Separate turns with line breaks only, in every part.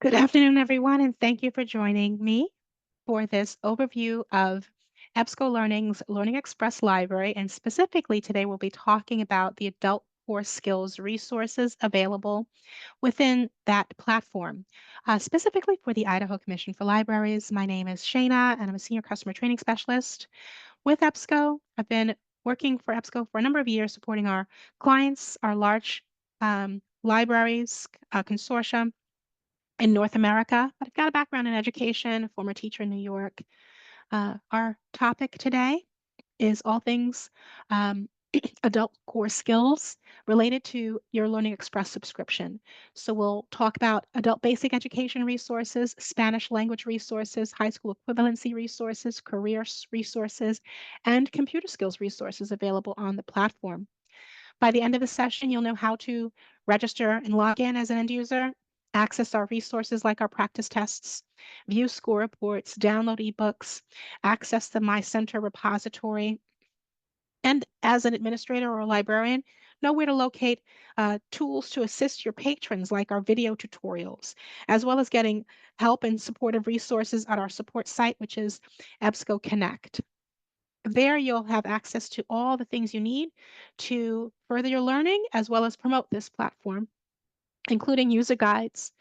Good afternoon, everyone, and thank you for joining me for this overview of EBSCO Learning's Learning Express Library. And specifically today, we'll be talking about the adult core skills resources available within that platform. Specifically for the Idaho Commission for Libraries, my name is Shayna, and I'm a Senior Customer Training Specialist with EBSCO. I've been working for EBSCO for a number of years, supporting our clients, our large libraries, consortium in North America, but I've got a background in education, a former teacher in New York. Our topic today is all things adult core skills related to your Learning Express subscription. So we'll talk about adult basic education resources, Spanish language resources, high school equivalency resources, career resources, and computer skills resources available on the platform. By the end of the session, you'll know how to register and log in as an end user, access our resources like our practice tests, view score reports, download ebooks, access the My Center repository, and as an administrator or a librarian, know where to locate tools to assist your patrons like our video tutorials, as well as getting help and supportive resources at our support site, which is EBSCO Connect. There, you'll have access to all the things you need to further your learning as well as promote this platform, including user guides,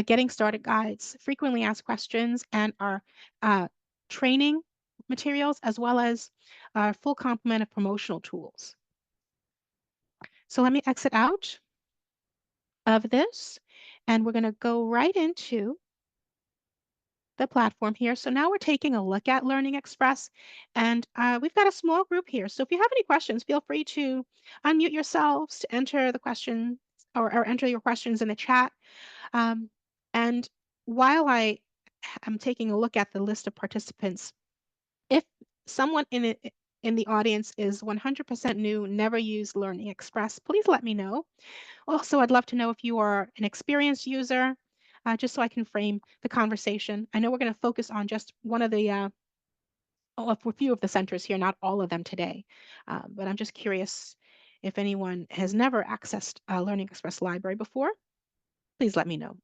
getting started guides, frequently asked questions, and our uh, training materials, as well as our full complement of promotional tools. So let me exit out of this, and we're going to go right into the platform here. So now we're taking a look at Learning Express, and we've got a small group here. So if you have any questions, feel free to unmute yourselves to enter the question or enter your questions in the chat. Um, and while I am taking a look at the list of participants, if someone in the audience is 100% new, never used Learning Express, please let me know. Also, I'd love to know if you are an experienced user, just so I can frame the conversation. I know we're going to focus on just one of the, a few of the centers here, not all of them today, but I'm just curious if anyone has never accessed Learning Express Library before, please let me know.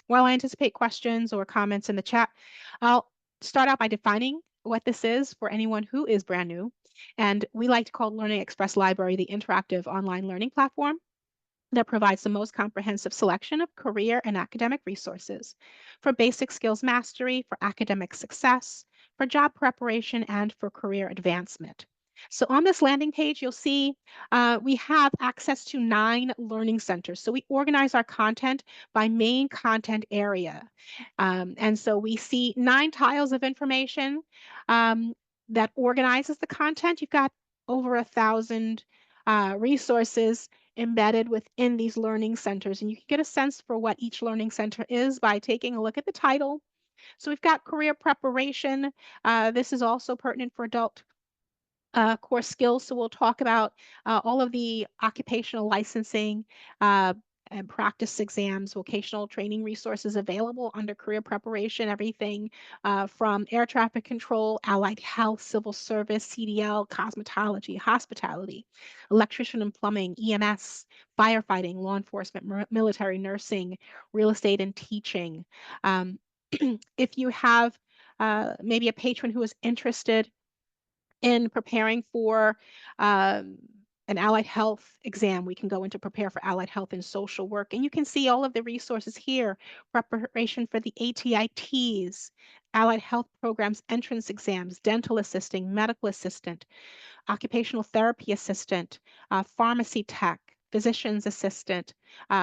While I anticipate questions or comments in the chat, I'll start out by defining what this is for anyone who is brand new. And we like to call Learning Express Library the interactive online learning platform that provides the most comprehensive selection of career and academic resources for basic skills mastery, for academic success, for job preparation, and for career advancement. So on this landing page, you'll see we have access to 9 learning centers. So we organize our content by main content area. And so we see 9 tiles of information um, that organizes the content. You've got over 1,000 resources embedded within these learning centers. And you can get a sense for what each learning center is by taking a look at the title. So we've got career preparation. This is also pertinent for adult core skills. So we'll talk about all of the occupational licensing uh, and practice exams, vocational training resources available under career preparation, everything from air traffic control, allied health, civil service, CDL, cosmetology, hospitality, electrician and plumbing, EMS, firefighting, law enforcement, military, nursing, real estate, and teaching. If you have maybe a patron who is interested in preparing for um, an allied health exam, we can go into prepare for allied health and social work. And you can see all of the resources here, preparation for the ATITs, allied health programs, entrance exams, dental assisting, medical assistant, occupational therapy assistant, pharmacy tech, physician's assistant.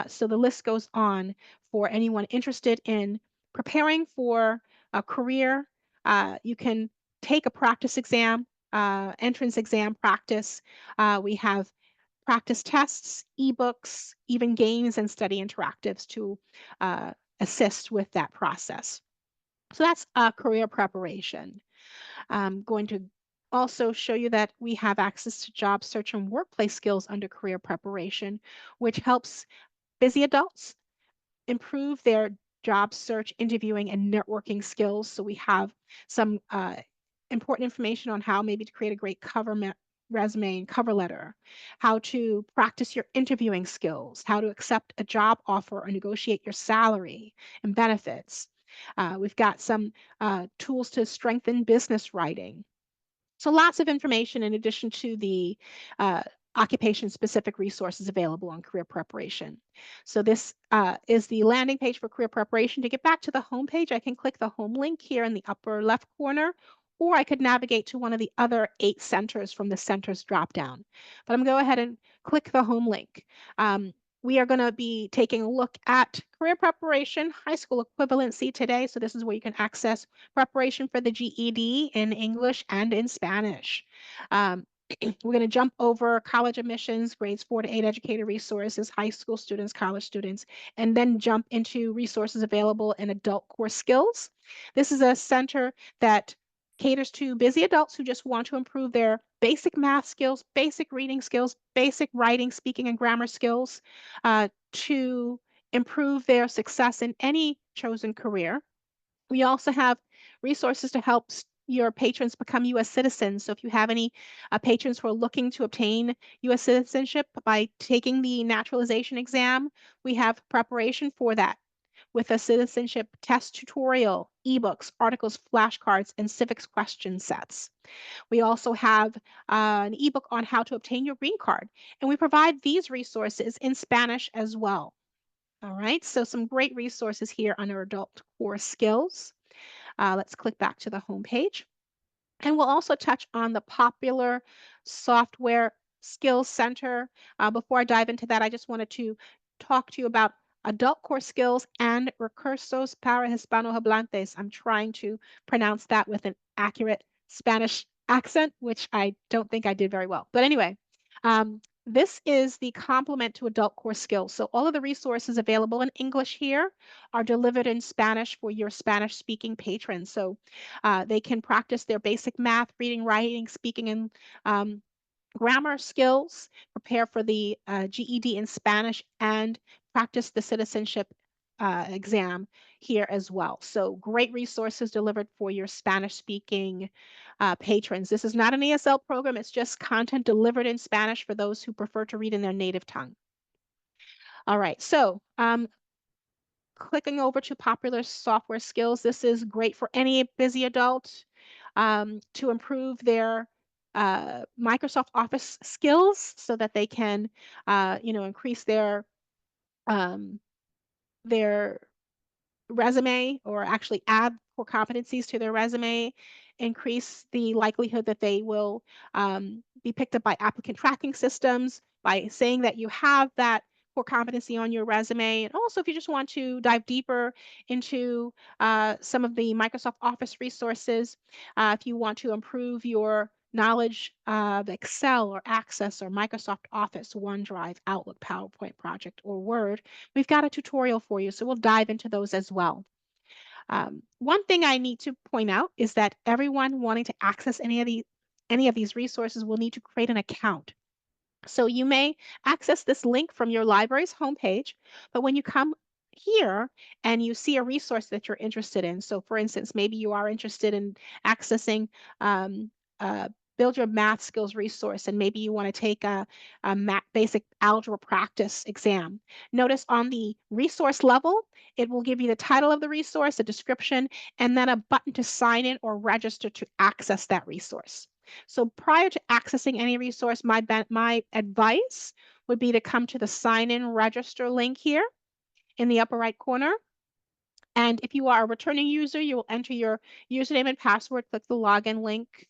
So the list goes on for anyone interested in preparing for a career. You can take a practice exam, entrance exam practice. We have practice tests, ebooks, even games and study interactives to assist with that process. So that's career preparation. I'm going to also show you that we have access to job search and workplace skills under career preparation, which helps busy adults improve their job search, interviewing, and networking skills. So we have some important information on how maybe to create a great cover resume and cover letter, how to practice your interviewing skills, how to accept a job offer or negotiate your salary and benefits. We've got some tools to strengthen business writing. So lots of information in addition to the uh, occupation-specific resources available on career preparation. So this is the landing page for career preparation. To get back to the home page, I can click the home link here in the upper left corner, or I could navigate to one of the other 8 centers from the centers dropdown. But I'm going to go ahead and click the home link. We are going to be taking a look at career preparation, high school equivalency today. So this is where you can access preparation for the GED in English and in Spanish. Um, we're going to jump over college admissions, grades 4 to 8 educator resources, high school students, college students, and then jump into resources available in adult core skills. This is a center that caters to busy adults who just want to improve their basic math skills, basic reading skills, basic writing, speaking, and grammar skills to improve their success in any chosen career. We also have resources to help your patrons become U.S. citizens. So if you have any patrons who are looking to obtain U.S. citizenship by taking the naturalization exam, we have preparation for that with a citizenship test tutorial, ebooks, articles, flashcards, and civics question sets. We also have an ebook on how to obtain your green card, and we provide these resources in Spanish as well. All right, so some great resources here under adult core skills. Let's click back to the home page. And we'll also touch on the popular software skills center. Before I dive into that, I just wanted to talk to you about adult core skills and recursos para hispanohablantes. I'm trying to pronounce that with an accurate Spanish accent, which I don't think I did very well. But anyway, this is the complement to adult core skills. So all of the resources available in English here are delivered in Spanish for your Spanish speaking patrons. So they can practice their basic math, reading, writing, speaking, and grammar skills, prepare for the GED in Spanish, and practice the citizenship exam here as well. So great resources delivered for your Spanish speaking patrons. This is not an ESL program. It's just content delivered in Spanish for those who prefer to read in their native tongue. All right, so clicking over to popular software skills. This is great for any busy adult to improve their Microsoft Office skills so that they can, increase um, their resume or actually add core competencies to their resume, increase the likelihood that they will be picked up by applicant tracking systems by saying that you have that core competency on your resume. And also, if you just want to dive deeper into some of the Microsoft Office resources, if you want to improve your knowledge of Excel or Access or Microsoft Office, OneDrive, Outlook, PowerPoint project, or Word, we've got a tutorial for you. So we'll dive into those as well. One thing I need to point out is that everyone wanting to access any of these resources will need to create an account. So you may access this link from your library's homepage, but when you come here and you see a resource that you're interested in, so for instance, maybe you are interested in accessing um, Build Your Math Skills resource, and maybe you want to take a basic algebra practice exam. Notice on the resource level, it will give you the title of the resource, a description, and then a button to sign in or register to access that resource. So prior to accessing any resource, my advice would be to come to the sign in register link here in the upper right corner. And if you are a returning user, you will enter your username and password, click the login link,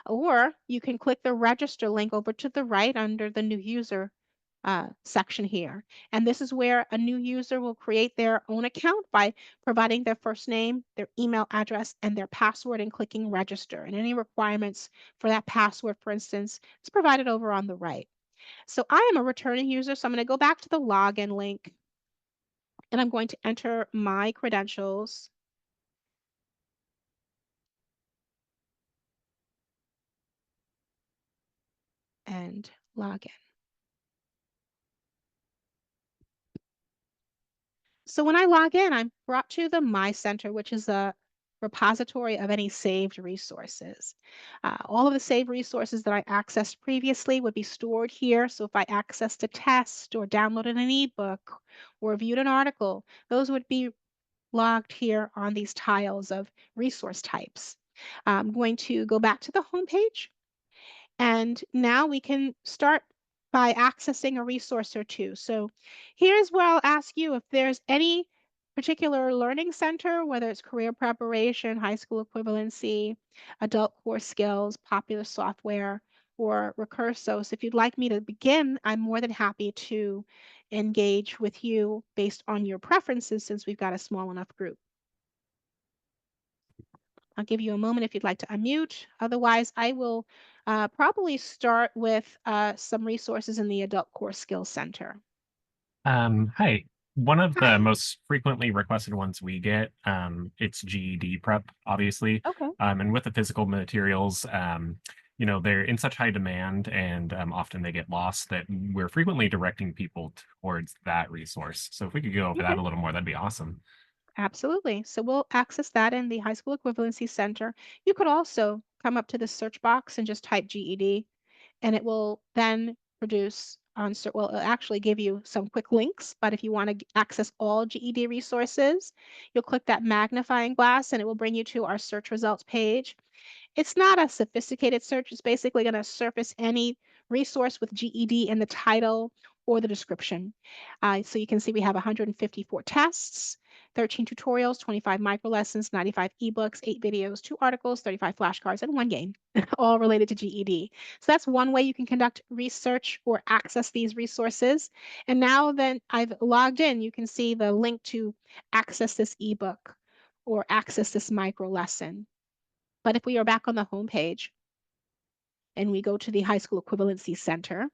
or you can click the register link over to the right under the new user section here. And this is where a new user will create their own account by providing their first name, their email address, and their password and clicking register. And any requirements for that password, for instance, is provided over on the right. So I am a returning user, so I'm going to go back to the login link and I'm going to enter my credentials. And log in. So when I log in, I'm brought to the My Center, which is a repository of any saved resources. All of the saved resources that I accessed previously would be stored here. So if I accessed a test or downloaded an ebook or viewed an article, those would be logged here on these tiles of resource types. I'm going to go back to the home page, and now we can start by accessing a resource or two. So here's where I'll ask you if there's any particular learning center, whether it's career preparation, high school equivalency, adult core skills, popular software, or Recursos. If you'd like me to begin, I'm more than happy to engage with you based on your preferences since we've got a small enough group. I'll give you a moment if you'd like to unmute. Otherwise, I will probably start with some resources in the Adult Core Skills Center.
Hi. One of the
Hi.
most frequently requested ones we get, it's GED prep, obviously.
Okay.
And with the physical materials, they're in such high demand and often they get lost that we're frequently directing people towards that resource. So if we could go over that
Okay.
a little more, that'd be awesome.
Absolutely. So we'll access that in the High School Equivalency Center. You could also come up to the search box and just type GED, and it will then produce well, it'll actually give you some quick links, but if you want to access all GED resources, you'll click that magnifying glass and it will bring you to our search results page. It's not a sophisticated search. It's basically going to surface any resource with GED in the title or the description. So you can see we have 154 tests, 13 tutorials, 25 micro lessons, 95 ebooks, 8 videos, 2 articles, 35 flashcards, and 1 game, all related to GED. So that's one way you can conduct research or access these resources. And now that I've logged in, you can see the link to access this ebook or access this micro lesson. But if we are back on the home page and we go to the High School Equivalency Center,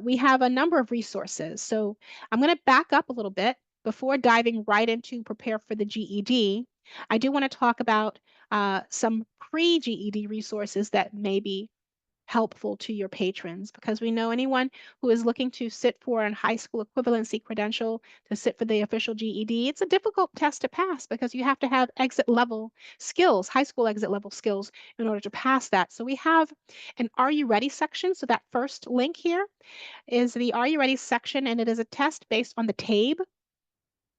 we have a number of resources. So I'm going to back up a little bit before diving right into prepare for the GED. I do want to talk about some pre-GED resources that may be helpful to your patrons because we know anyone who is looking to sit for a high school equivalency credential to sit for the official GED, it's a difficult test to pass because you have to have exit level skills, high school exit level skills in order to pass that. So we have an Are You Ready section. So that first link here is the Are You Ready section, and it is a test based on the TABE,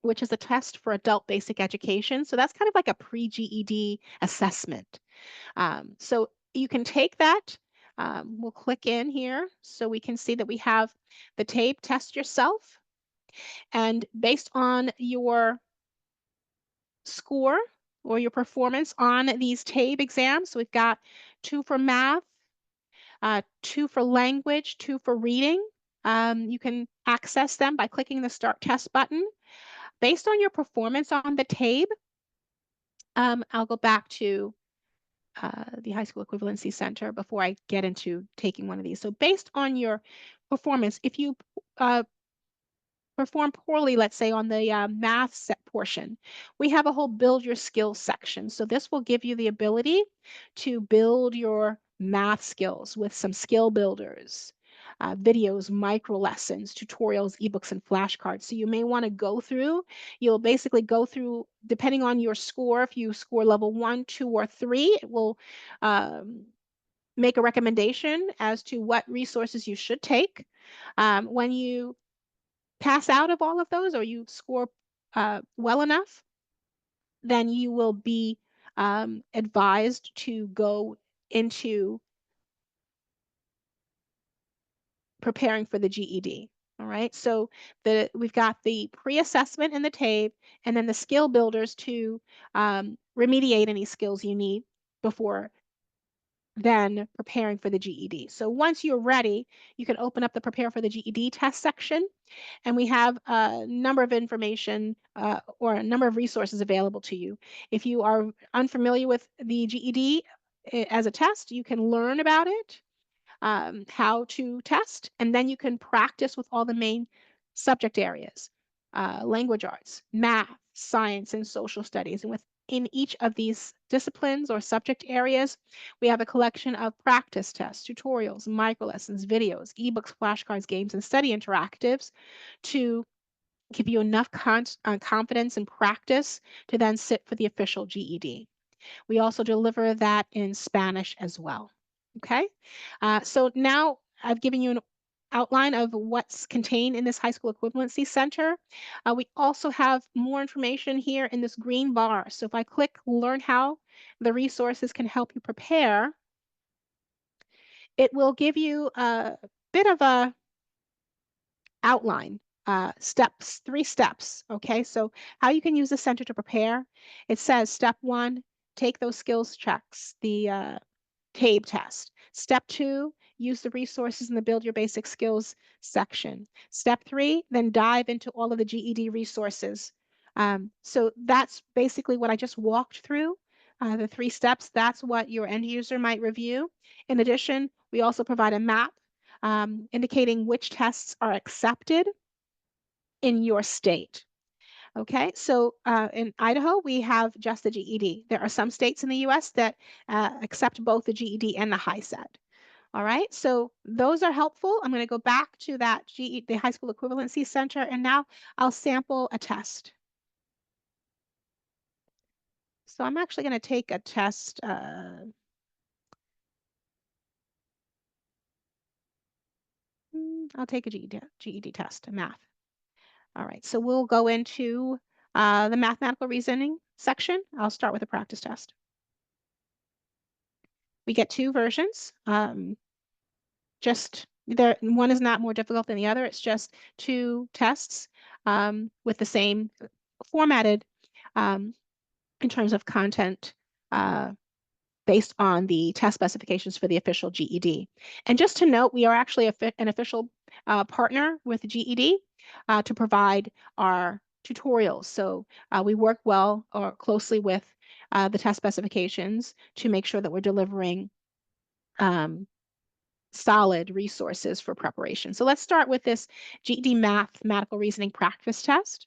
which is a test for adult basic education. So that's kind of like a pre-GED assessment. So you can take that. We'll click in here so we can see that we have the TABE test yourself. And based on your score or your performance on these TABE exams, so we've got 2 for math, 2 for language, 2 for reading. You can access them by clicking the Start Test button. Based on your performance on the TABE, I'll go back to the High School Equivalency Center before I get into taking one of these. So based on your performance, if you uh, perform poorly, let's say on the math set portion, we have a whole build your skills section. So this will give you the ability to build your math skills with some skill builders, videos, micro lessons, tutorials, ebooks, and flashcards. So you may want to go through, you'll basically go through, depending on your score, if you score level 1, 2, or 3, it will make a recommendation as to what resources you should take. When you pass out of all of those or you score well enough, then you will be advised to go into preparing for the GED. All right. So we've got the pre-assessment and the TABE, and then the skill builders to remediate any skills you need before then preparing for the GED. So once you're ready, you can open up the prepare for the GED test section, and we have a number of information or a number of resources available to you. If you are unfamiliar with the GED as a test, you can learn about it, how to test, and then you can practice with all the main subject areas, language arts, math, science, and social studies. And within each of these disciplines or subject areas, we have a collection of practice tests, tutorials, micro lessons, videos, ebooks, flashcards, games, and study interactives to give you enough confidence and practice to then sit for the official GED. We also deliver that in Spanish as well. Okay, so now I've given you an outline of what's contained in this high school equivalency center. We also have more information here in this green bar. So if I click Learn How the resources can help you prepare, it will give you a bit of a outline, steps, 3 steps. Okay, so how you can use the center to prepare. It says step 1, take those skills checks, the TABE test. Step 2, use the resources in the Build Your Basic Skills section. Step 3, then dive into all of the GED resources. So that's basically what I just walked through. The 3 steps, that's what your end user might review. In addition, we also provide a map indicating which tests are accepted in your state. Okay, so in Idaho, we have just the GED. There are some states in the US that accept both the GED and the high set. All right, so those are helpful. I'm going to go back to that the High School Equivalency Center, and now I'll sample a test. So I'm actually going to take a test. I'll take a GED test, a math. All right, so we'll go into the mathematical reasoning section. I'll start with a practice test. We get 2 versions. Just there, one is not more difficult than the other. It's just 2 tests with the same formatted um, in terms of content uh, based on the test specifications for the official GED. And just to note, we are actually an official partner with the GED to provide our tutorials. So we work well or closely with the test specifications to make sure that we're delivering solid resources for preparation. So let's start with this GED mathematical reasoning practice test.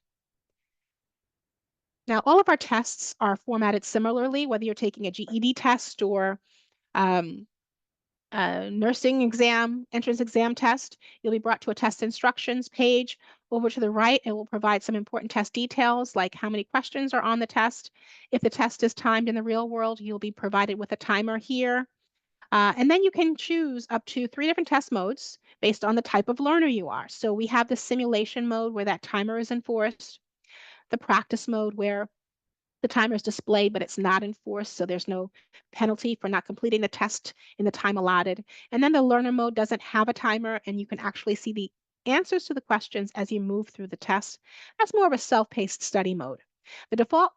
Now, all of our tests are formatted similarly, whether you're taking a GED test or a nursing exam, entrance exam test. You'll be brought to a test instructions page. Over to the right, it will provide some important test details like how many questions are on the test. If the test is timed in the real world, you'll be provided with a timer here. And then you can choose up to 3 different test modes based on the type of learner you are. So we have the simulation mode where that timer is enforced, the practice mode where the timer is displayed, but it's not enforced, so there's no penalty for not completing the test in the time allotted. And then the learner mode doesn't have a timer, and you can actually see the answers to the questions as you move through the test. That's more of a self-paced study mode. The default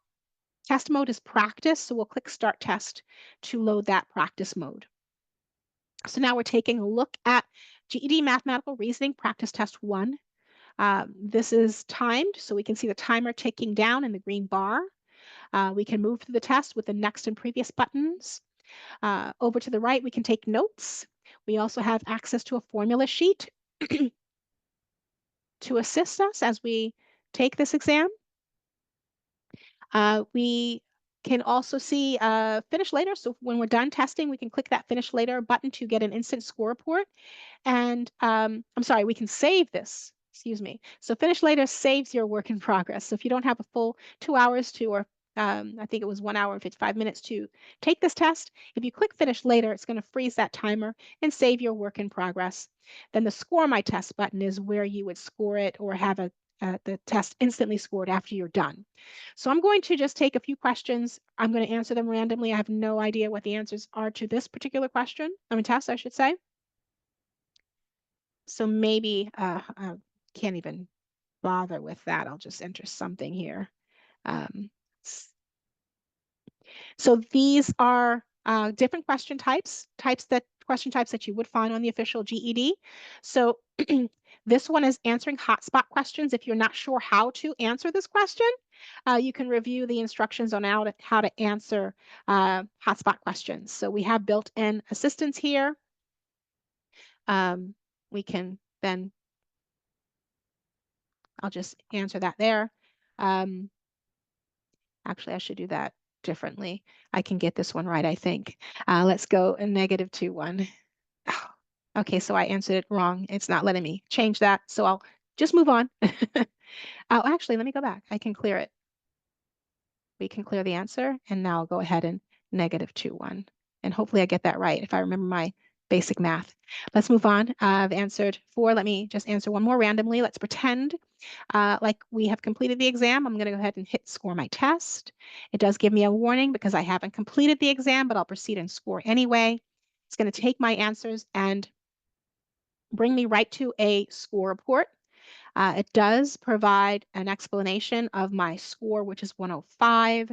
test mode is practice, so we'll click Start Test to load that practice mode. So now we're taking a look at GED Mathematical Reasoning Practice Test 1. This is timed, so we can see the timer ticking down in the green bar. We can move through the test with the next and previous buttons. Over to the right, we can take notes. We also have access to a formula sheet to assist us as we take this exam. We can also see finish later. So when we're done testing, we can click that finish later button to get an instant score report. And I'm sorry, we can save this. Excuse me. So finish later saves your work in progress. So if you don't have a full 2 hours to, or I think it was 1 hour and 55 minutes to take this test, if you click finish later, it's going to freeze that timer and save your work in progress. Then the score my test button is where you would score it or have the test instantly scored after you're done. So I'm going to just take a few questions. I'm going to answer them randomly. I have no idea what the answers are to this particular question. Test, I should say. So maybe I can't even bother with that. I'll just enter something here. So these are different question types that you would find on the official GED. So this one is answering hotspot questions. If you're not sure how to answer this question, you can review the instructions on how to answer hotspot questions. So we have built-in assistance here. We can then, I'll just answer that there. Actually, I should do that differently. I can get this one right, I think. Let's go a -2, 1. Okay, so I answered it wrong. It's not letting me change that, so I'll just move on. Oh, actually, let me go back. I can clear it. We can clear the answer, and now I'll go ahead and -2, 1. And hopefully I get that right if I remember my basic math. Let's move on. I've answered 4. Let me just answer one more randomly. Let's pretend like we have completed the exam. I'm going to go ahead and hit score my test. It does give me a warning because I haven't completed the exam, but I'll proceed and score anyway. It's going to take my answers and bring me right to a score report. It does provide an explanation of my score, which is 105,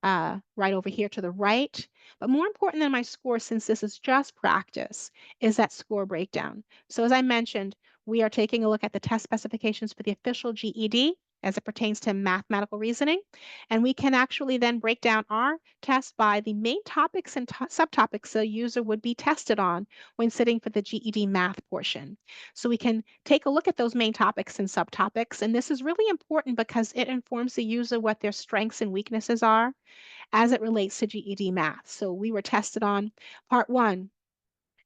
right over here to the right. But more important than my score, since this is just practice, is that score breakdown. So as I mentioned, we are taking a look at the test specifications for the official GED as it pertains to mathematical reasoning. And we can actually then break down our test by the main topics and subtopics the user would be tested on when sitting for the GED math portion. So we can take a look at those main topics and subtopics. And this is really important because it informs the user what their strengths and weaknesses are as it relates to GED math. So we were tested on part 1,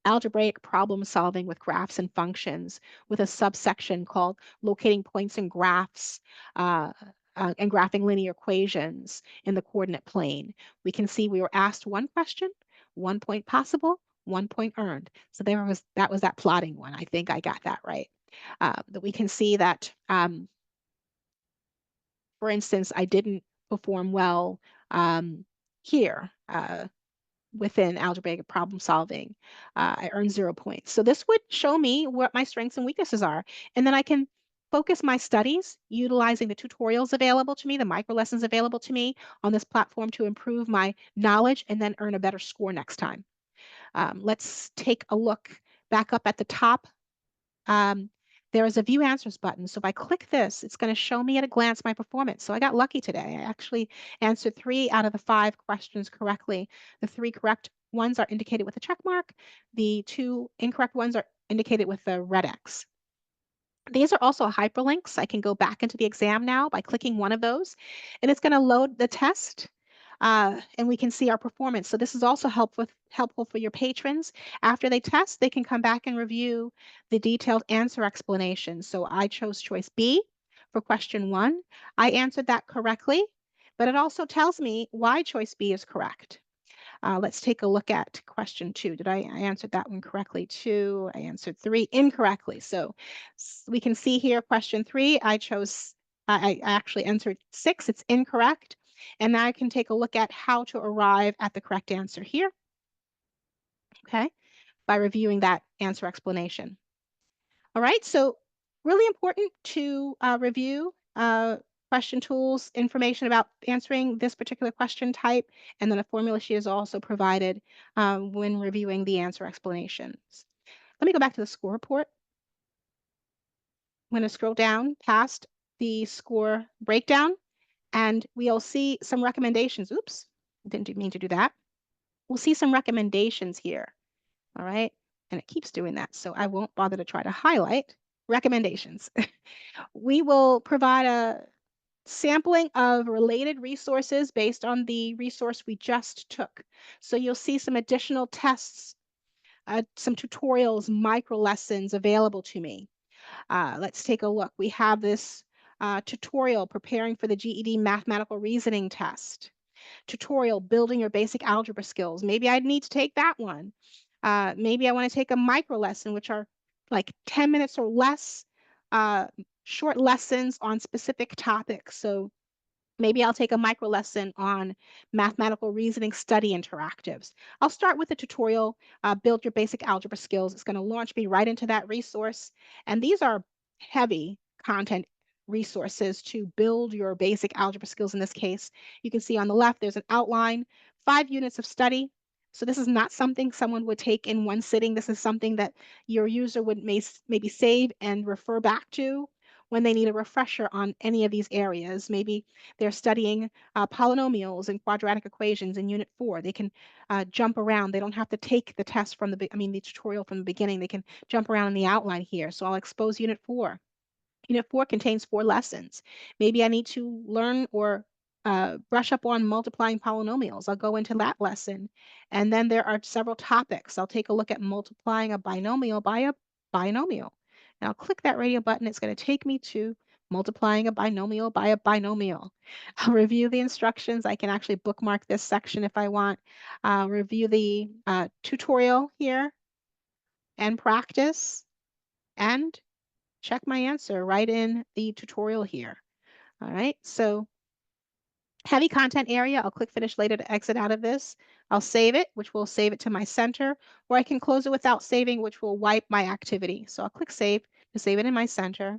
algebraic problem solving with graphs and functions, with a subsection called locating points in graphs and graphing linear equations in the coordinate plane. We can see we were asked one question, 1 point possible, 1 point earned. So that was that plotting one. I think I got that right. That we can see that, for instance, I didn't perform well um, here. Within algebraic problem solving. I earned 0 points. So this would show me what my strengths and weaknesses are. And then I can focus my studies utilizing the tutorials available to me, the micro lessons available to me on this platform to improve my knowledge and then earn a better score next time. Let's take a look back up at the top. um, there is a view answers button. So if I click this, it's going to show me at a glance my performance. So I got lucky today. I actually answered 3 out of the 5 questions correctly. The 3 correct ones are indicated with a check mark. The 2 incorrect ones are indicated with the red X. These are also hyperlinks. I can go back into the exam now by clicking one of those, and it's going to load the test, and we can see our performance. So this is also helpful for your patrons. After they test, they can come back and review the detailed answer explanation. So I chose choice B for question 1. I answered that correctly, but it also tells me why choice B is correct. Let's take a look at question 2. I answered that one correctly too? I answered 3 incorrectly. So we can see here question 3, I actually answered 6, it's incorrect. And now I can take a look at how to arrive at the correct answer here, okay, by reviewing that answer explanation. All right, so really important to review question tools, information about answering this particular question type, and then a formula sheet is also provided when reviewing the answer explanations. Let me go back to the score report. I'm going to scroll down past the score breakdown, and we'll see some recommendations. Oops, didn't mean to do that. We'll see some recommendations here. All right, and it keeps doing that, so I won't bother to try to highlight recommendations. We will provide a sampling of related resources based on the resource we just took. So you'll see some additional tests, some tutorials, micro lessons available to me. Let's take a look. We have this tutorial preparing for the GED mathematical reasoning test. Tutorial building your basic algebra skills. Maybe I need to take that one. Maybe I want to take a micro lesson, which are like 10 minutes or less, uh, short lessons on specific topics. So maybe I'll take a micro lesson on mathematical reasoning study interactives. I'll start with a tutorial, build your basic algebra skills. It's going to launch me right into that resource. And these are heavy content resources to build your basic algebra skills in this case. You can see on the left, there's an outline, 5 units of study. So this is not something someone would take in one sitting. This is something that your user would maybe save and refer back to when they need a refresher on any of these areas. Maybe they're studying polynomials and quadratic equations in Unit 4. They can jump around. They don't have to take the test from the tutorial from the beginning. They can jump around in the outline here. So I'll expose Unit 4. Unit 4 contains 4 lessons. Maybe I need to learn or brush up on multiplying polynomials. I'll go into that lesson. And then there are several topics. I'll take a look at multiplying a binomial by a binomial. And I'll click that radio button. It's going to take me to multiplying a binomial by a binomial. I'll review the instructions. I can actually bookmark this section if I want. Review the tutorial here and practice and check my answer right in the tutorial here. All right, so heavy content area, I'll click finish later to exit out of this. I'll save it, which will save it to my center, or I can close it without saving, which will wipe my activity. So I'll click save to save it in my center.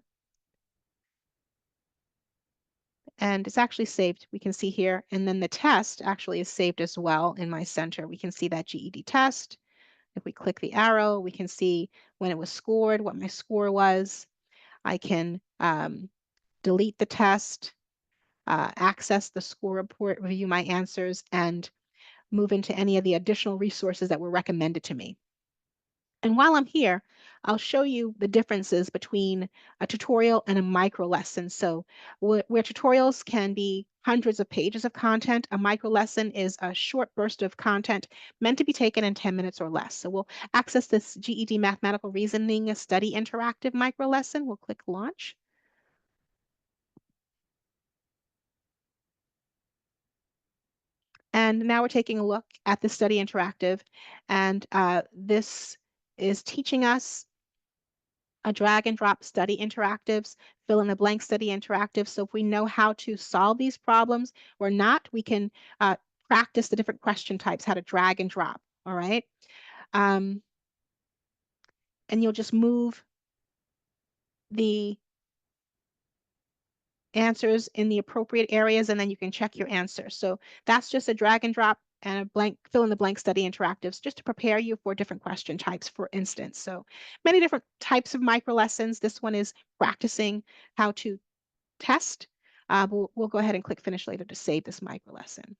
And it's actually saved, we can see here. And then the test actually is saved as well in my center. We can see that GED test. If we click the arrow, we can see when it was scored, what my score was. I can delete the test, access the score report, review my answers, and move into any of the additional resources that were recommended to me. And while I'm here, I'll show you the differences between a tutorial and a micro lesson. So where tutorials can be hundreds of pages of content, a micro lesson is a short burst of content meant to be taken in 10 minutes or less. So we'll access this GED Mathematical Reasoning Study Interactive micro lesson. We'll click Launch. And now we're taking a look at the Study Interactive. And this is teaching us a drag and drop study interactives, fill in the blank study interactives. So if we know how to solve these problems or not, we can practice the different question types, how to drag and drop, all right? And you'll just move the answers in the appropriate areas and then you can check your answer. So that's just a drag and drop and a blank fill in the blank study interactives just to prepare you for different question types, for instance. So many different types of micro lessons. This one is practicing how to test. We'll go ahead and click finish later to save this micro lesson.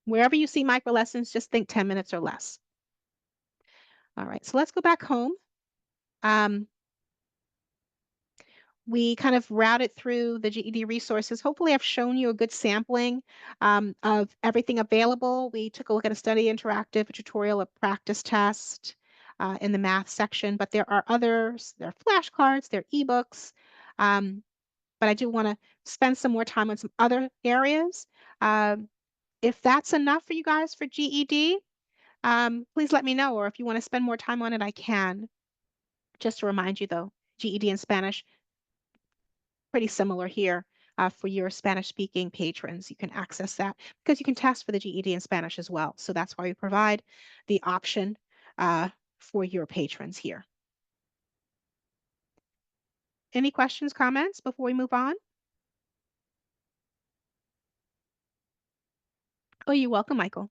Wherever you see micro lessons, just think 10 minutes or less. All right, so let's go back home. We kind of routed through the GED resources. Hopefully I've shown you a good sampling of everything available. We took a look at a study interactive, a tutorial, a practice test in the math section, but there are others. There are flashcards, there are ebooks, but I do want to spend some more time on some other areas. If that's enough for you guys for GED, please let me know, or if you want to spend more time on it, I can. Just to remind you though, GED in Spanish, pretty similar here for your Spanish speaking patrons. You can access that because you can test for the GED in Spanish as well. So that's why we provide the option for your patrons here. Any questions, comments before we move on? Oh, you're welcome, Michael.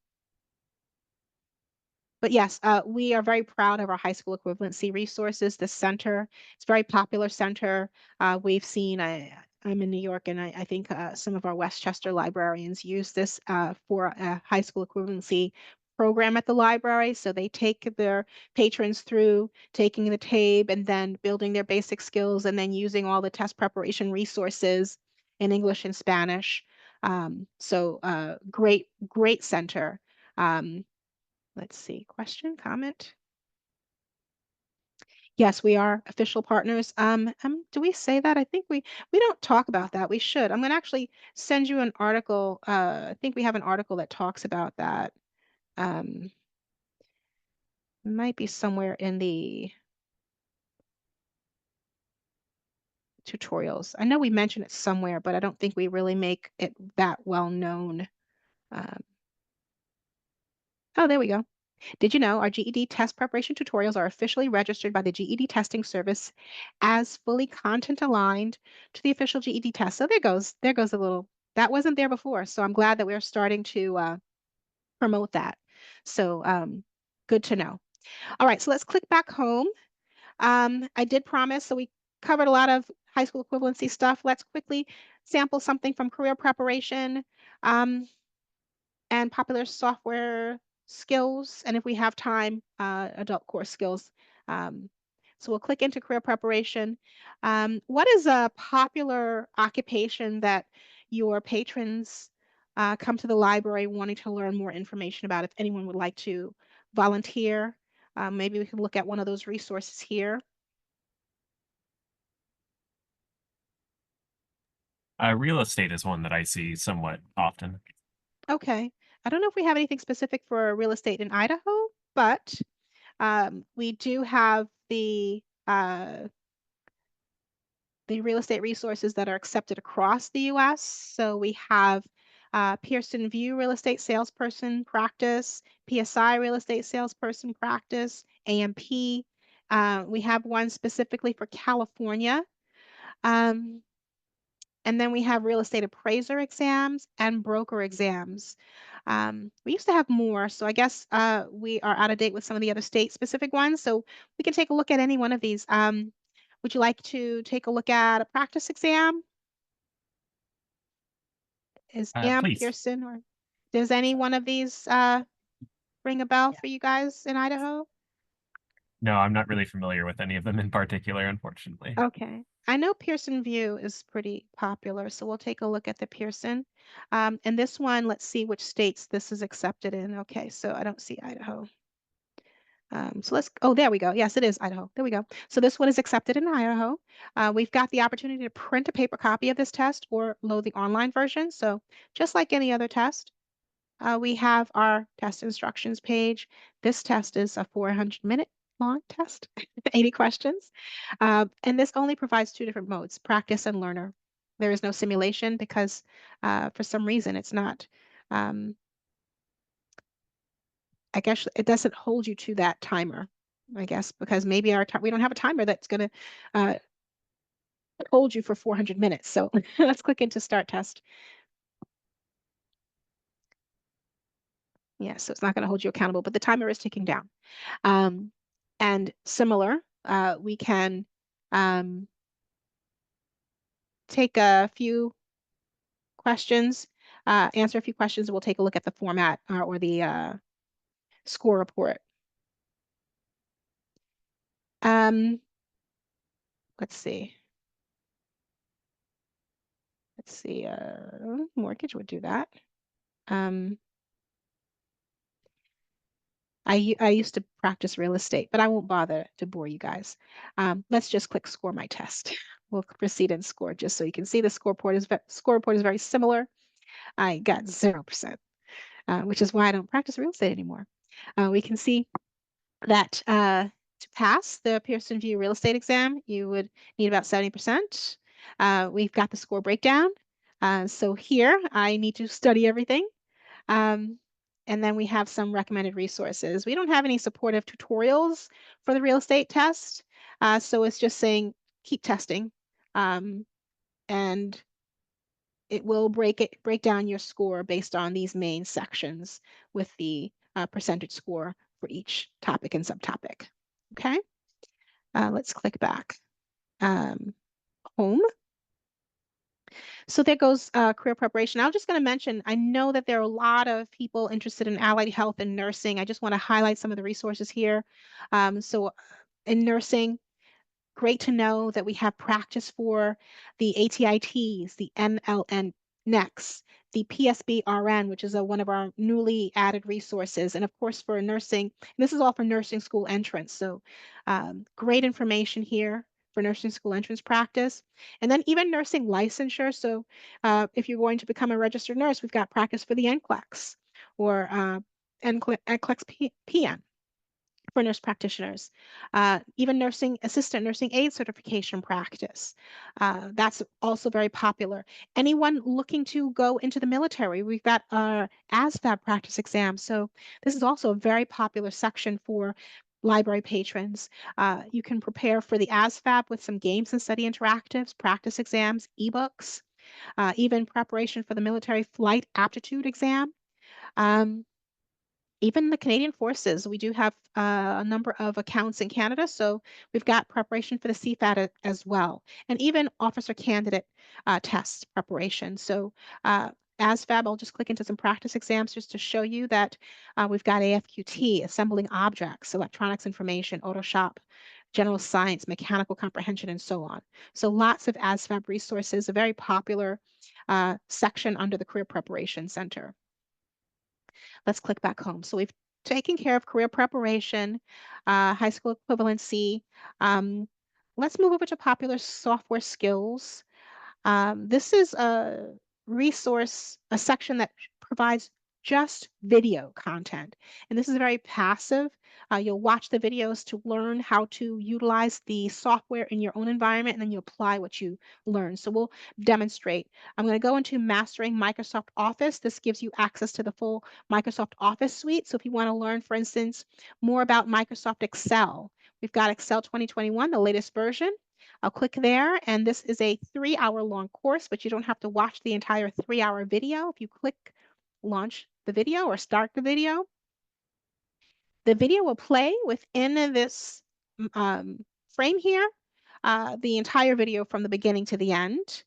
But yes, we are very proud of our high school equivalency resources. The center, it's a very popular center. We've seen, I'm in New York, and I think some of our Westchester librarians use this for a high school equivalency program at the library. So they take their patrons through taking the TABE and then building their basic skills and then using all the test preparation resources in English and Spanish. Great center. Let's see, question, comment? Yes, we are official partners. Do we say that? I think we don't talk about that. We should. I'm going to actually send you an article. I think we have an article that talks about that. Um, might be somewhere in the tutorials. I know we mention it somewhere, but I don't think we really make it that well known. Um, oh, there we go. Did you know our GED test preparation tutorials are officially registered by the GED testing service as fully content aligned to the official GED test? So there goes a little, that wasn't there before. So I'm glad that we're starting to promote that. So good to know. All right, so let's click back home. I did promise, so we covered a lot of high school equivalency stuff. Let's quickly sample something from career preparation. And popular software skills, and if we have time, adult course skills. Um, so we'll click into career preparation. What is a popular occupation that your patrons come to the library wanting to learn more information about? If anyone would like to volunteer, maybe we can look at one of those resources here.
Real estate is one that I see somewhat often.
Okay. I don't know if we have anything specific for real estate in Idaho, but we do have the real estate resources that are accepted across the US. So we have Pearson View Real Estate Salesperson Practice, PSI Real Estate Salesperson Practice, AMP. We have one specifically for California. Um, and then we have real estate appraiser exams and broker exams. We used to have more, so I guess we are out of date with some of the other state-specific ones. So we can take a look at any one of these. Would you like to take a look at a practice exam? Is AMP
Please.
Pearson or does any one of these ring a bell for you guys in Idaho?
No, I'm not really familiar with any of them in particular, unfortunately.
Okay. I know Pearson View is pretty popular, so we'll take a look at the Pearson. And this one, let's see which states this is accepted in. Okay, so I don't see Idaho. So oh, there we go. Yes, it is Idaho. There we go. So this one is accepted in Idaho. We've got the opportunity to print a paper copy of this test or load the online version. So just like any other test, we have our test instructions page. This test is a 400-minute long test, 80 questions. And this only provides two different modes, practice and learner. There is no simulation because for some reason it's not, um, I guess it doesn't hold you to that timer, I guess, because maybe we don't have a timer that's going to hold you for 400 minutes. So let's click into start test. Yeah, so it's not going to hold you accountable, but the timer is ticking down. Um, and similar, we can um, take a few questions, answer a few questions, and we'll take a look at the format or the score report. Um, let's see. Let's see. Mortgage would do that. Um, I used to practice real estate, but I won't bother to bore you guys. Let's just click score my test. We'll proceed and score just so you can see the score report is very similar. I got 0%, which is why I don't practice real estate anymore. We can see that to pass the Pearson VUE real estate exam, you would need about 70%. We've got the score breakdown. So here I need to study everything. Um, and then we have some recommended resources. We don't have any supportive tutorials for the real estate test. So it's just saying keep testing. Um, and it will break down your score based on these main sections with the percentage score for each topic and subtopic. Okay, let's click back. Home. So there goes career preparation. I'm just going to mention, I know that there are a lot of people interested in allied health and nursing. I just want to highlight some of the resources here. So in nursing, great to know that we have practice for the ATITs, the NLN NEX, the PSBRN, which is one of our newly added resources. And of course, for nursing, this is all for nursing school entrance. So great information here for nursing school entrance practice. And then even nursing licensure. So if you're going to become a registered nurse, we've got practice for the NCLEX or NCLEX PN for nurse practitioners, even nursing assistant, nursing aid certification practice. That's also very popular. Anyone looking to go into the military, we've got our ASVAB practice exam. So this is also a very popular section for library patrons. You can prepare for the ASVAB with some games and study interactives, practice exams, ebooks, even preparation for the military flight aptitude exam. Um, Even the Canadian Forces, we do have a number of accounts in Canada, so we've got preparation for the CFAT as well, and even officer candidate test preparation. So ASVAB, I'll just click into some practice exams just to show you that we've got AFQT, assembling objects, electronics information, auto shop, general science, mechanical comprehension, and so on. So lots of ASVAB resources, a very popular section under the Career Preparation Center. Let's click back home. So we've taken care of career preparation, high school equivalency. Um, let's move over to popular software skills. This is a resource, a section that provides just video content. And this is very passive. You'll watch the videos to learn how to utilize the software in your own environment, and then you apply what you learn. So we'll demonstrate. I'm going to go into Mastering Microsoft Office. This gives you access to the full Microsoft Office suite. So if you want to learn, for instance, more about Microsoft Excel, we've got Excel 2021, the latest version. I'll click there, and this is a 3-hour long course, but you don't have to watch the entire 3-hour video. If you click launch the video or start the video will play within this frame here, the entire video from the beginning to the end.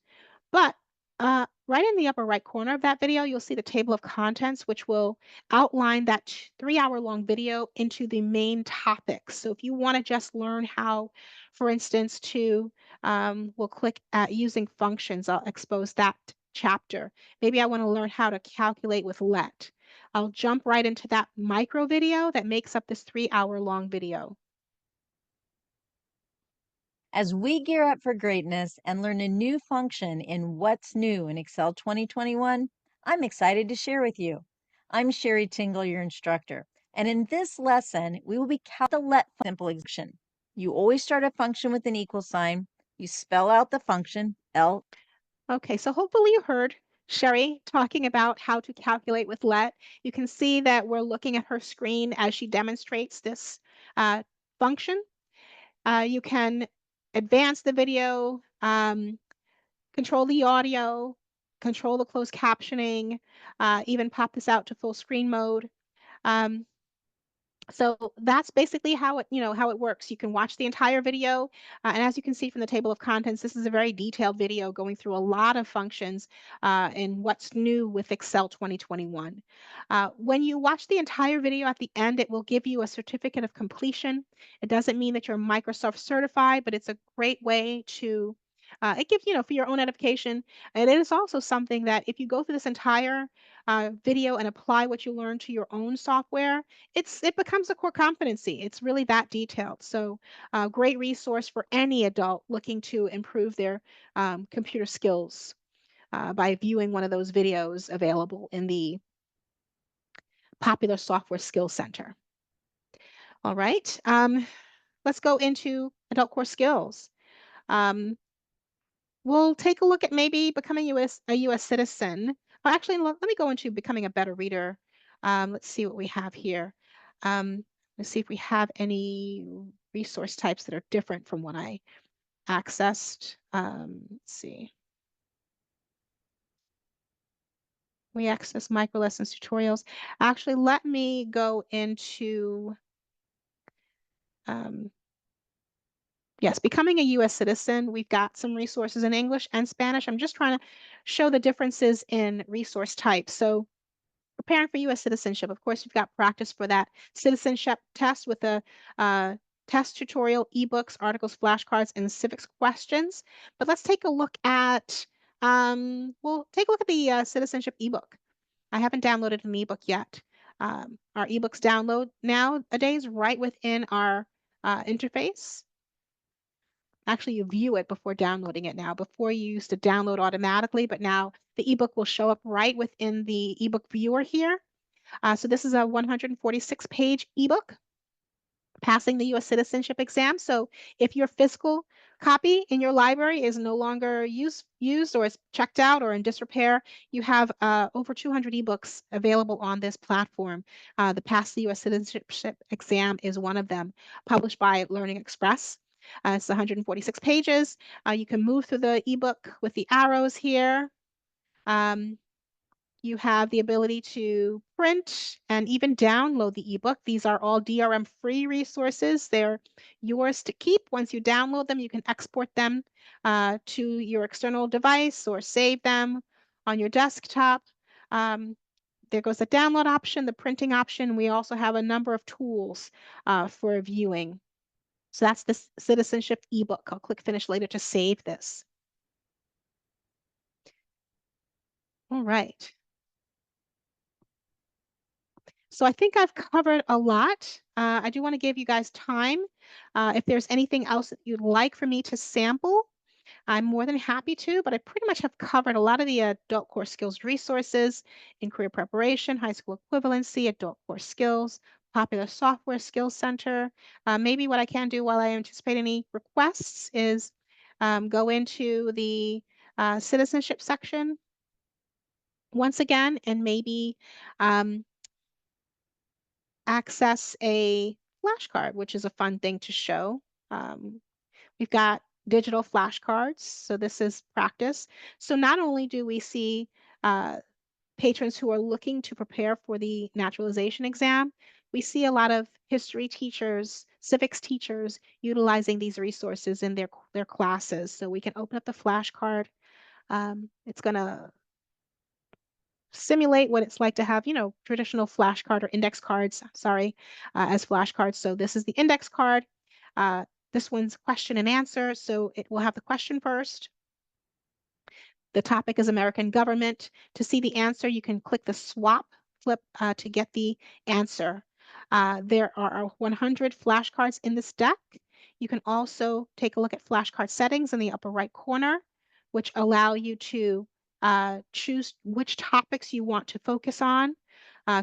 But right in the upper right corner of that video, you'll see the table of contents, which will outline that 3-hour long video into the main topics. So if you want to just learn how, for instance, we'll click at using functions. I'll expose that chapter. Maybe I want to learn how to calculate with let. I'll jump right into that micro video that makes up this 3-hour long video.
As we gear up for greatness and learn a new function in What's New in Excel 2021, I'm excited to share with you. I'm Sherry Tingle, your instructor, and in this lesson, we will be the let simple expression. You always start a function with an equal sign. You spell out the function, L.
Okay, so hopefully you heard Sherry talking about how to calculate with let. You can see that we're looking at her screen as she demonstrates this function. You can advance the video, control the audio, control the closed captioning, even pop this out to full screen mode. Um, so that's basically how it works. You can watch the entire video, and as you can see from the table of contents, this is a very detailed video going through a lot of functions in what's new with Excel 2021. When you watch the entire video at the end, it will give you a certificate of completion. It doesn't mean that you're Microsoft certified, but it's a great way to it gives, for your own edification. And it is also something that if you go through this entire video and apply what you learn to your own software, it becomes a core competency. It's really that detailed. So great resource for any adult looking to improve their computer skills by viewing one of those videos available in the Popular Software Skills Center. All right, let's go into adult core skills. We'll take a look at maybe becoming a US citizen. Well, actually, let me go into becoming a better reader. Let's see what we have here. Let's see if we have any resource types that are different from what I accessed. Let's see. We access micro lessons, tutorials. Actually, let me go into, yes, becoming a US citizen. We've got some resources in English and Spanish. I'm just trying to show the differences in resource types. So preparing for U.S. citizenship. Of course, you've got practice for that citizenship test with the test tutorial, ebooks, articles, flashcards, and civics questions. But let's take a look at, we'll take a look at the citizenship ebook. I haven't downloaded an ebook yet. Our ebooks download nowadays right within our interface. Actually, you view it before downloading it now. Before you used to download automatically, but now the ebook will show up right within the ebook viewer here. So this is a 146-page ebook, Passing the U.S. Citizenship Exam. So if your physical copy in your library is no longer used or is checked out or in disrepair, you have over 200 ebooks available on this platform. The Pass the U.S. Citizenship Exam is one of them, published by LearningExpress. It's 146 pages. You can move through the ebook with the arrows here. You have the ability to print and even download the ebook. These are all DRM-free resources. They're yours to keep. Once you download them, you can export them to your external device or save them on your desktop. There goes the download option, the printing option. We also have a number of tools for viewing. So that's the citizenship ebook. I'll click finish later to save this. All right. So I think I've covered a lot. I do want to give you guys time. If there's anything else that you'd like for me to sample, I'm more than happy to, but I pretty much have covered a lot of the adult core skills resources in career preparation, high school equivalency, adult core skills, popular software skills center. Maybe what I can do while I anticipate any requests is go into the citizenship section once again and maybe um, access a flashcard, which is a fun thing to show. Um, we've got digital flashcards, so this is practice. So not only do we see uh, patrons who are looking to prepare for the naturalization exam, we see a lot of history teachers, civics teachers utilizing these resources in their classes. So we can open up the flashcard. It's going to simulate what it's like to have, traditional flashcard or index cards, sorry, as flashcards. So this is the index card. Uh, this one's question and answer. So it will have the question first. The topic is American government. To see the answer, you can click the swap flip to get the answer. There are 100 flashcards in this deck. You can also take a look at flashcard settings in the upper right corner, which allow you to choose which topics you want to focus on.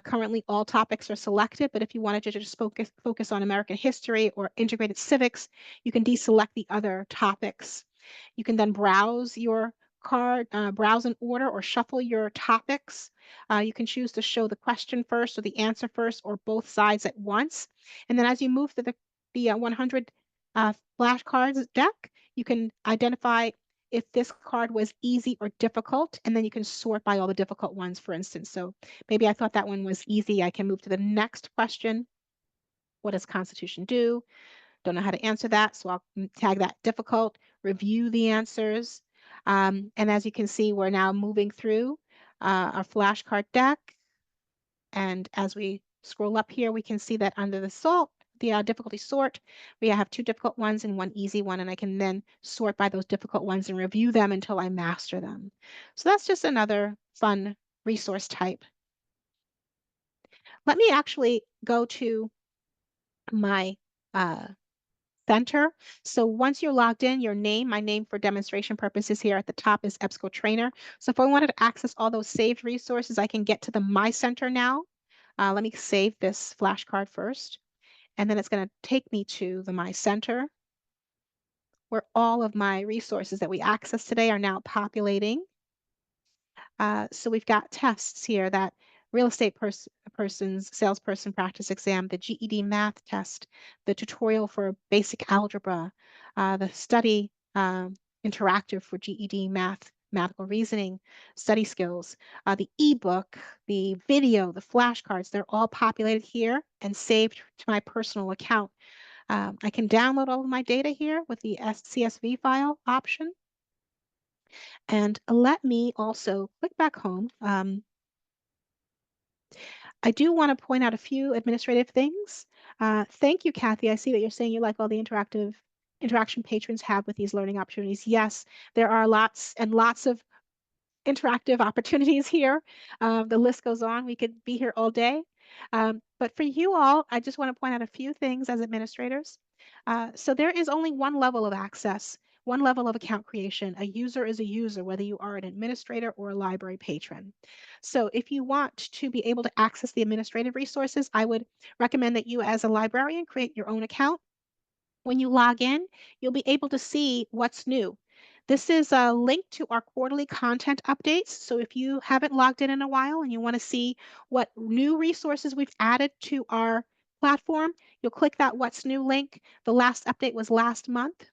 Currently, all topics are selected, but if you wanted to just focus on American history or integrated civics, you can deselect the other topics. You can then browse your card, browse in order or shuffle your topics. You can choose to show the question first or the answer first or both sides at once. And then as you move through the 100 flashcards deck, you can identify if this card was easy or difficult, and then you can sort by all the difficult ones, for instance. So maybe I thought that one was easy. I can move to the next question. What does Constitution do? Don't know how to answer that, so I'll tag that difficult, review the answers. And as you can see, we're now moving through our flashcard deck. And as we scroll up here, we can see that under the difficulty sort, we have 2 difficult ones and 1 easy one, and I can then sort by those difficult ones and review them until I master them. So that's just another fun resource type. Let me actually go to my center. So once you're logged in, your name, my name for demonstration purposes here at the top is EBSCO Trainer. So if I wanted to access all those saved resources, I can get to the My Center now. Let me save this flashcard first. And then it's going to take me to the My Center, where all of my resources that we access today are now populating. So we've got tests here that real estate person's salesperson practice exam, the GED math test, the tutorial for basic algebra, the study interactive for GED mathematical reasoning, study skills, the ebook, the video, the flashcards, they're all populated here and saved to my personal account. I can download all of my data here with the CSV file option. And let me also click back home. I do want to point out a few administrative things. Thank you, Kathy. I see that you're saying you like all the interaction patrons have with these learning opportunities. Yes, there are lots and lots of interactive opportunities here. The list goes on. We could be here all day. But for you all, I just want to point out a few things as administrators. So there is only one level of access, one level of account creation. A user is a user, whether you are an administrator or a library patron. So if you want to be able to access the administrative resources, I would recommend that you as a librarian create your own account. When you log in, you'll be able to see what's new. This is a link to our quarterly content updates. So if you haven't logged in a while and you want to see what new resources we've added to our platform, you'll click that What's New link. The last update was last month.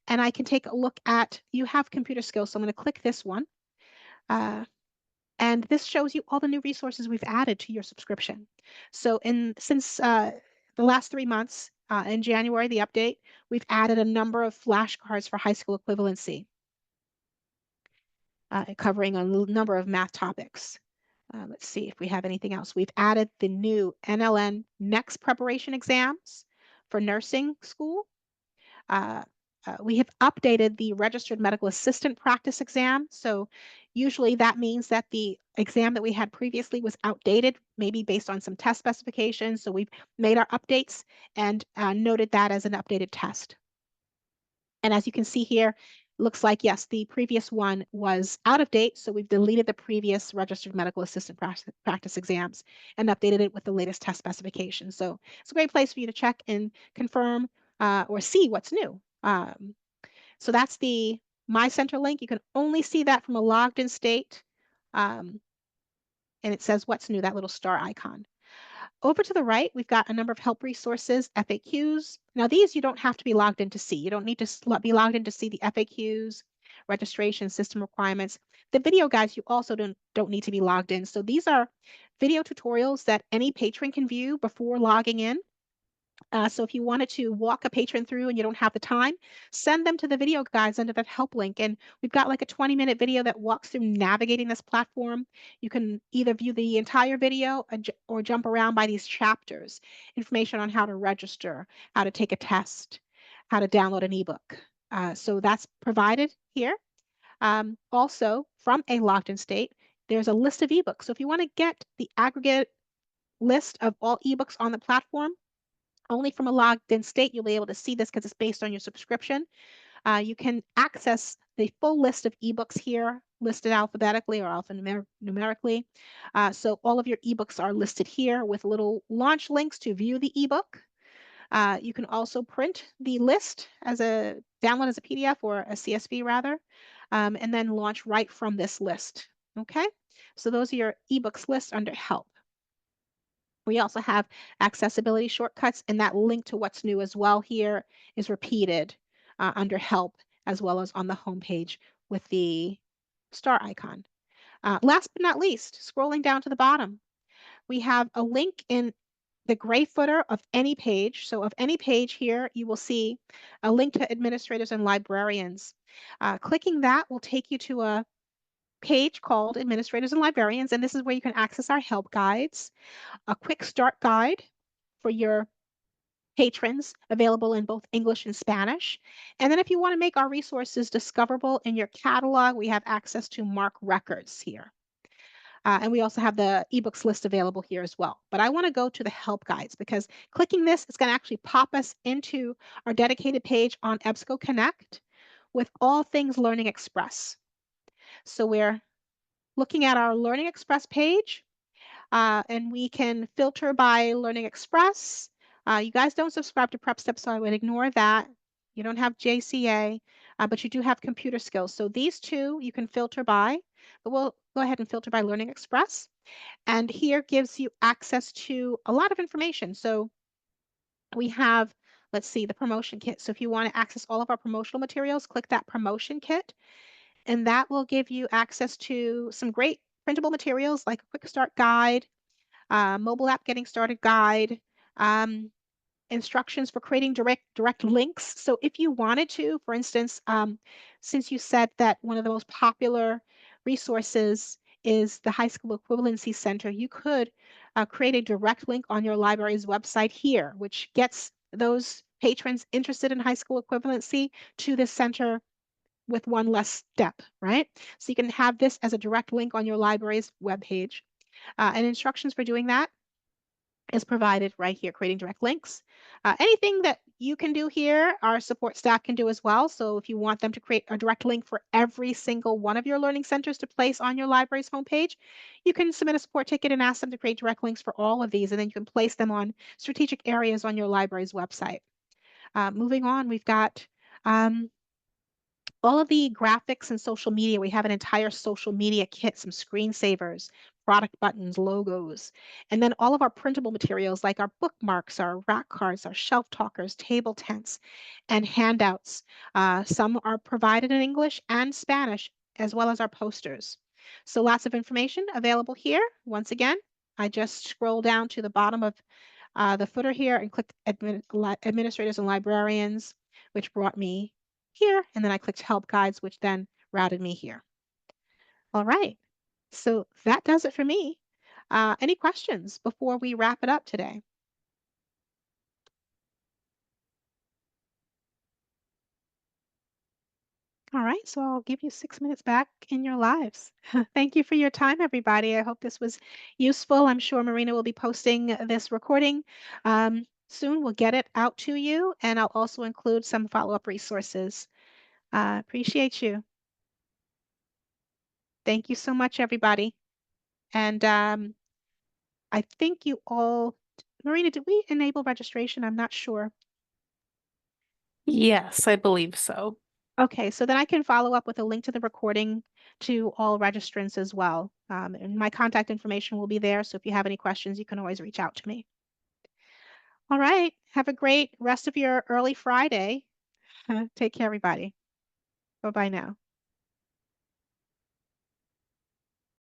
And I can take a look at, you have computer skills, so I'm going to click this one. And this shows you all the new resources we've added to your subscription. So since the last 3 months, in January, the update, we've added a number of flashcards for high school equivalency, covering a number of math topics. Let's see if we have anything else. We've added the new NLN next preparation exams for nursing school. We have updated the registered medical assistant practice exam. So usually that means that the exam that we had previously was outdated, maybe based on some test specifications. So we've made our updates and noted that as an updated test. And as you can see here, looks like, yes, the previous one was out of date. So we've deleted the previous registered medical assistant practice exams and updated it with the latest test specifications. So it's a great place for you to check and confirm or see what's new. So that's the My Center link. You can only see that from a logged in state. And it says what's new, that little star icon. Over to the right, we've got a number of help resources, FAQs. Now, these you don't have to be logged in to see. You don't need to be logged in to see the FAQs, registration, system requirements. The video guides, you also don't need to be logged in. So these are video tutorials that any patron can view before logging in. So if you wanted to walk a patron through and you don't have the time, send them to the video guides under that help link. And we've got like a 20-minute video that walks through navigating this platform. You can either view the entire video or jump around by these chapters, information on how to register, how to take a test, how to download an ebook. So that's provided here. Also, from a logged in state, there's a list of ebooks. So if you want to get the aggregate list of all ebooks on the platform, only from a logged in state, you'll be able to see this because it's based on your subscription. You can access the full list of ebooks here, listed alphabetically or alphanumerically. So all of your ebooks are listed here with little launch links to view the ebook. You can also print the list as a download as a PDF or a CSV rather, and then launch right from this list. Okay, so those are your ebooks list under help. We also have accessibility shortcuts, and that link to what's new as well here is repeated under help as well as on the homepage with the star icon. Last but not least, scrolling down to the bottom, we have a link in the gray footer of any page. So of any page here, you will see a link to administrators and librarians. Clicking that will take you to a page called Administrators and Librarians, and this is where you can access our help guides, a quick start guide for your patrons available in both English and Spanish. And then if you want to make our resources discoverable in your catalog, we have access to MARC records here. And we also have the ebooks list available here as well. But I want to go to the help guides because clicking this is going to actually pop us into our dedicated page on EBSCO Connect with all things Learning Express. So we're looking at our Learning Express page. And we can filter by Learning Express. You guys don't subscribe to Prep Step, so I would ignore that. You don't have JCA, but you do have computer skills. So these two you can filter by, but we'll go ahead and filter by Learning Express. And here gives you access to a lot of information. So we have, let's see, the promotion kit. So if you want to access all of our promotional materials, click that promotion kit. And that will give you access to some great printable materials like a quick start guide, mobile app getting started guide, instructions for creating direct links. So if you wanted to, for instance, since you said that one of the most popular resources is the High School Equivalency Center, you could create a direct link on your library's website here, which gets those patrons interested in high school equivalency to this center with one less step, right? So you can have this as a direct link on your library's webpage. And instructions for doing that is provided right here, creating direct links. Anything that you can do here, our support staff can do as well. So if you want them to create a direct link for every single one of your learning centers to place on your library's homepage, you can submit a support ticket and ask them to create direct links for all of these, and then you can place them on strategic areas on your library's website. Moving on, we've got all of the graphics and social media. We have an entire social media kit, some screensavers, product buttons, logos, and then all of our printable materials like our bookmarks, our rack cards, our shelf talkers, table tents, and handouts. Some are provided in English and Spanish, as well as our posters. So lots of information available here. Once again, I just scroll down to the bottom of the footer here and click administrators and librarians, which brought me here. And then I clicked help guides, which then routed me here. All right. So that does it for me. Any questions before we wrap it up today? All right, so I'll give you 6 minutes back in your lives. Thank you for your time, everybody. I hope this was useful. I'm sure Marina will be posting this recording soon. We'll get it out to you, and I'll also include some follow-up resources Appreciate you. Thank you so much, everybody. And I think you all, Marina, did we enable registration? I'm not sure.
Yes, I believe so.
Okay, so then I can follow up with a link to the recording to all registrants as well. And my contact information will be there. So if you have any questions, you can always reach out to me. All right. Have a great rest of your early Friday. Take care, everybody. Bye-bye now.